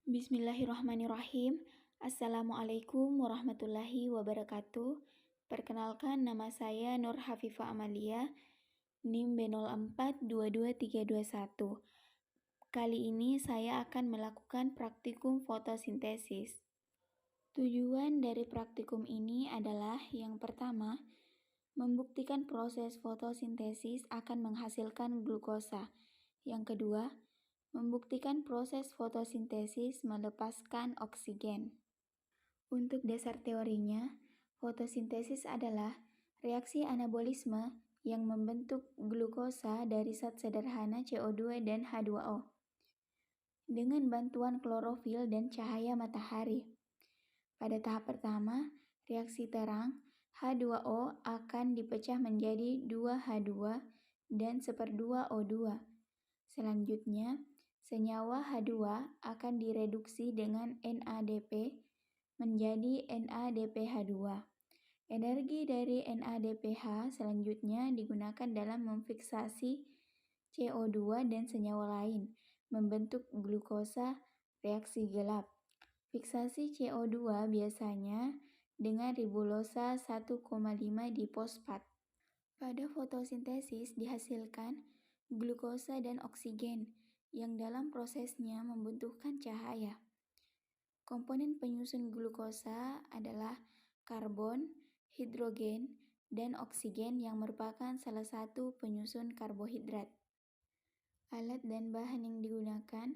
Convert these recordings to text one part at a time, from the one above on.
Bismillahirrahmanirrahim. Assalamualaikum warahmatullahi wabarakatuh. Perkenalkan, nama saya Nur Hafifah Amalia, NIM B042221. Kali ini saya akan melakukan praktikum fotosintesis. Tujuan dari praktikum ini adalah yang pertama, membuktikan proses fotosintesis akan menghasilkan glukosa. Yang kedua, membuktikan proses fotosintesis melepaskan oksigen. Untuk dasar teorinya, fotosintesis adalah reaksi anabolisme yang membentuk glukosa dari zat sederhana CO2 dan H2O dengan bantuan klorofil dan cahaya matahari. Pada tahap pertama, reaksi terang, H2O akan dipecah menjadi 2H2 dan 1/2 O2. Selanjutnya, senyawa H2 akan direduksi dengan NADP menjadi NADPH2. Energi dari NADPH selanjutnya digunakan dalam memfiksasi CO2 dan senyawa lain, membentuk glukosa reaksi gelap. Fiksasi CO2 biasanya dengan ribulosa 1,5 difosfat. Pada fotosintesis dihasilkan glukosa dan oksigen yang dalam prosesnya membutuhkan cahaya. Komponen penyusun glukosa adalah karbon, hidrogen, dan oksigen yang merupakan salah satu penyusun karbohidrat. Alat dan bahan yang digunakan,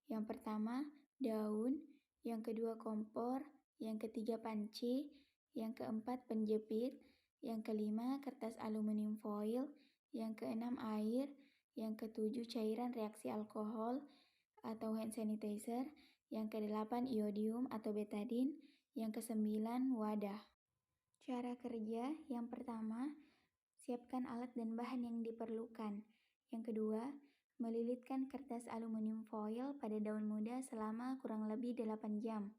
yang pertama daun, yang kedua kompor, yang ketiga panci, yang keempat penjepit, yang kelima kertas aluminium foil, yang keenam air, yang ketujuh cairan reaksi alkohol atau hand sanitizer, yang kedelapan iodium atau betadine, yang kesembilan wadah. Cara kerja, yang pertama, siapkan alat dan bahan yang diperlukan. Yang kedua, melilitkan kertas aluminium foil pada daun muda selama kurang lebih 8 jam.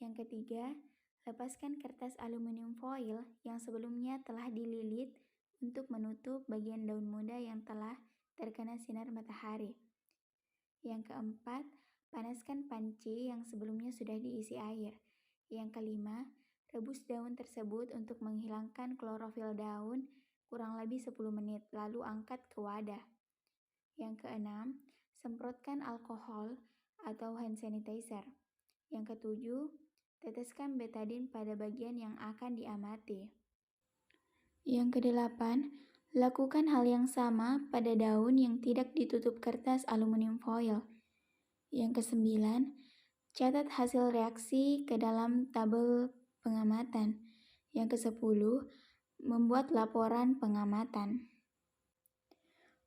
Yang ketiga, lepaskan kertas aluminium foil yang sebelumnya telah dililit untuk menutup bagian daun muda yang telah terkena sinar matahari. Yang keempat, panaskan panci yang sebelumnya sudah diisi air. Yang kelima, rebus daun tersebut untuk menghilangkan klorofil daun kurang lebih 10 menit, lalu angkat ke wadah. Yang keenam, semprotkan alkohol atau hand sanitizer. Yang ketujuh, teteskan betadine pada bagian yang akan diamati. Yang kedelapan, lakukan hal yang sama pada daun yang tidak ditutup kertas aluminium foil. Yang kesembilan, catat hasil reaksi ke dalam tabel pengamatan. Yang kesepuluh, membuat laporan pengamatan.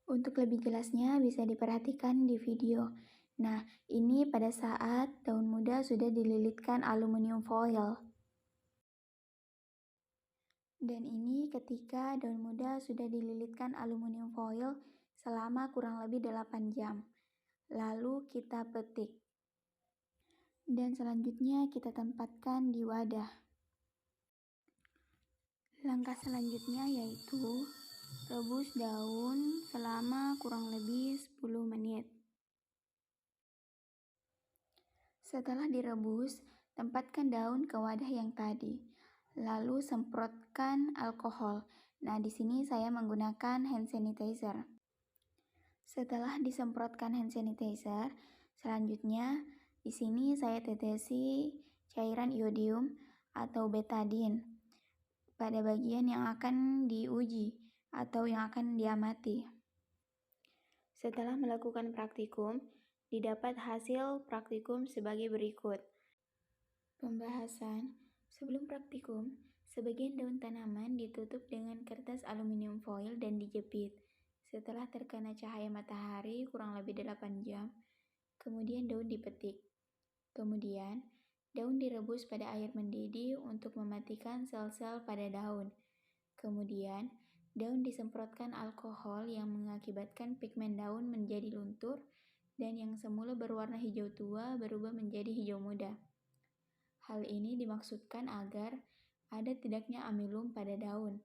Untuk lebih jelasnya bisa diperhatikan di video. Nah, ini pada saat daun muda sudah dililitkan aluminium foil. Dan ini ketika daun muda sudah dililitkan aluminium foil selama kurang lebih 8 jam. Lalu kita petik. Dan selanjutnya kita tempatkan di wadah. Langkah selanjutnya yaitu rebus daun selama kurang lebih 10 menit. Setelah direbus, tempatkan daun ke wadah yang tadi. Lalu semprotkan alkohol. Nah, di sini saya menggunakan hand sanitizer. Setelah disemprotkan hand sanitizer, selanjutnya di sini saya tetesi cairan iodium atau betadine pada bagian yang akan diuji atau yang akan diamati. Setelah melakukan praktikum, didapat hasil praktikum sebagai berikut. Pembahasan. Sebelum praktikum, sebagian daun tanaman ditutup dengan kertas aluminium foil dan dijepit. Setelah terkena cahaya matahari kurang lebih 8 jam, kemudian daun dipetik. Kemudian, daun direbus pada air mendidih untuk mematikan sel-sel pada daun. Kemudian, daun disemprotkan alkohol yang mengakibatkan pigmen daun menjadi luntur dan yang semula berwarna hijau tua berubah menjadi hijau muda. Hal ini dimaksudkan agar ada tidaknya amilum pada daun.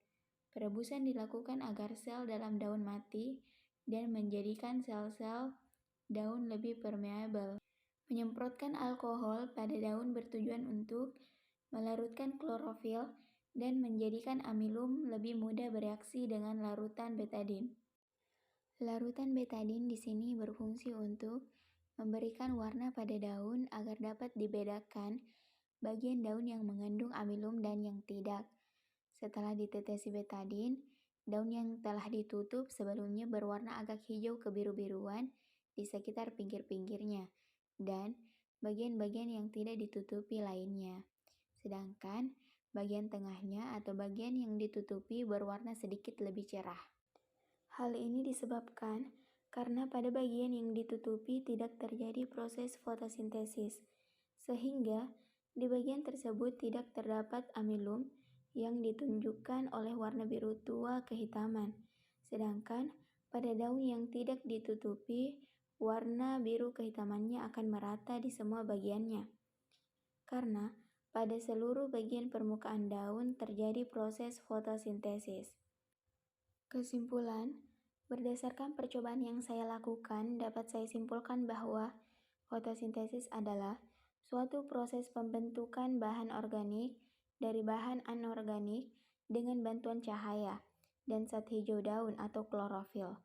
Perebusan dilakukan agar sel dalam daun mati dan menjadikan sel-sel daun lebih permeabel. Menyemprotkan alkohol pada daun bertujuan untuk melarutkan klorofil dan menjadikan amilum lebih mudah bereaksi dengan larutan betadin. Larutan betadin di sini berfungsi untuk memberikan warna pada daun agar dapat dibedakan bagian daun yang mengandung amilum dan yang tidak. Setelah ditetesi betadin, daun yang telah ditutup sebelumnya berwarna agak hijau kebiru-biruan di sekitar pinggir-pinggirnya dan bagian-bagian yang tidak ditutupi lainnya. Sedangkan bagian tengahnya atau bagian yang ditutupi berwarna sedikit lebih cerah. Hal ini disebabkan karena pada bagian yang ditutupi tidak terjadi proses fotosintesis, sehingga di bagian tersebut tidak terdapat amilum yang ditunjukkan oleh warna biru tua kehitaman. Sedangkan pada daun yang tidak ditutupi, warna biru kehitamannya akan merata di semua bagiannya. Karena pada seluruh bagian permukaan daun terjadi proses fotosintesis. Kesimpulan, berdasarkan percobaan yang saya lakukan, dapat saya simpulkan bahwa fotosintesis adalah suatu proses pembentukan bahan organik dari bahan anorganik dengan bantuan cahaya dan zat hijau daun atau klorofil.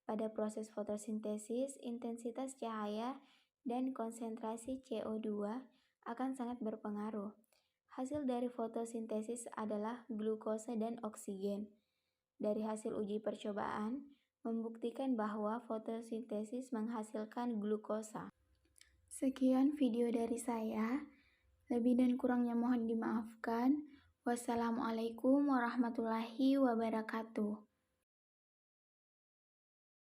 Pada proses fotosintesis, intensitas cahaya dan konsentrasi CO2 akan sangat berpengaruh. Hasil dari fotosintesis adalah glukosa dan oksigen. Dari hasil uji percobaan, membuktikan bahwa fotosintesis menghasilkan glukosa. Sekian video dari saya. Lebih dan kurangnya mohon dimaafkan. Wassalamualaikum warahmatullahi wabarakatuh.